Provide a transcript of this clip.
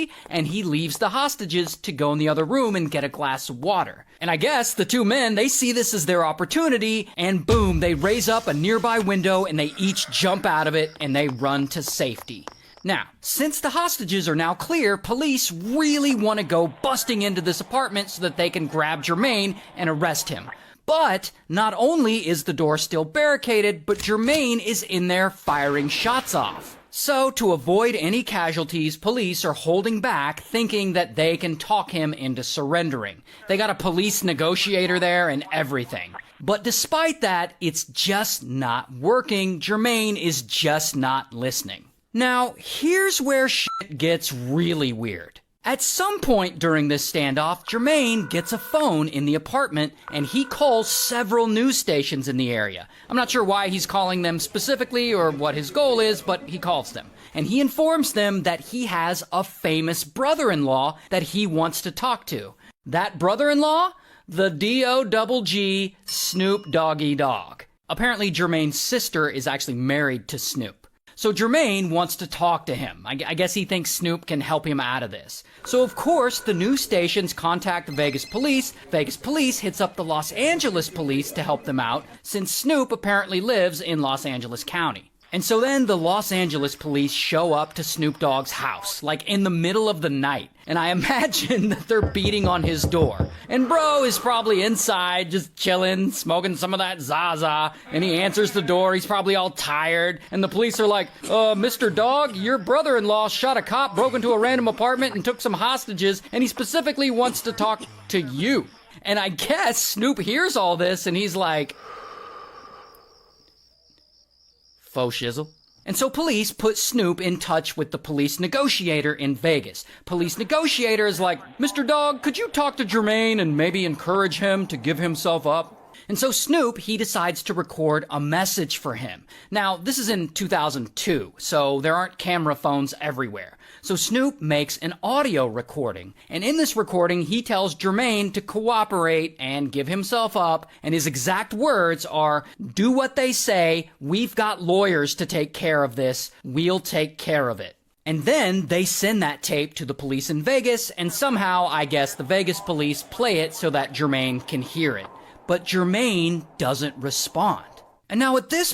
safety, and he leaves the hostages to go in the other room and get a glass of water. And I guess the two men, they see this as their opportunity, and boom, they raise up a nearby window and they each jump out of it and they run to safety. Now, since the hostages are now clear, police really want to go busting into this apartment so that they can grab Jermaine and arrest him. But not only is the door still barricaded, but Jermaine is in there firing shots off. So, to avoid any casualties, police are holding back, thinking that they can talk him into surrendering. They got a police negotiator there and everything. But despite that, it's just not working. Jermaine is just not listening. Now, here's where shit gets really weird. At some point during this standoff, Jermaine gets a phone in the apartment and he calls several news stations in the area. I'm not sure why he's calling them specifically or what his goal is, but he calls them. And he informs them that he has a famous brother-in-law that he wants to talk to. That brother-in-law? The D-O-double-G Snoop Doggy Dogg. Apparently Jermaine's sister is actually married to Snoop. So Jermaine wants to talk to him. I guess he thinks Snoop can help him out of this. So of course, the news stations contact the Vegas police. Vegas police hits up the Los Angeles police to help them out, since Snoop apparently lives in Los Angeles County. And so then the Los Angeles police show up to Snoop Dogg's house, like in the middle of the night. And I imagine that they're beating on his door. And bro is probably inside, just chilling, smoking some of that Zaza. And he answers the door, he's probably all tired. And the police are like, Mr. Dogg, your brother-in-law shot a cop, broke into a random apartment and took some hostages. And he specifically wants to talk to you. And I guess Snoop hears all this and he's like, faux shizzle. And so police put Snoop in touch with the police negotiator in Vegas. Police negotiator is like, Mr. Dogg, could you talk to Jermaine and maybe encourage him to give himself up? And so Snoop, he decides to record a message for him. Now, this is in 2002, so there aren't camera phones everywhere. So Snoop makes an audio recording, and in this recording, he tells Jermaine to cooperate and give himself up, and his exact words are, do what they say, we've got lawyers to take care of this, we'll take care of it. And then they send that tape to the police in Vegas, and somehow, I guess, the Vegas police play it so that Jermaine can hear it. But Jermaine doesn't respond. And now at this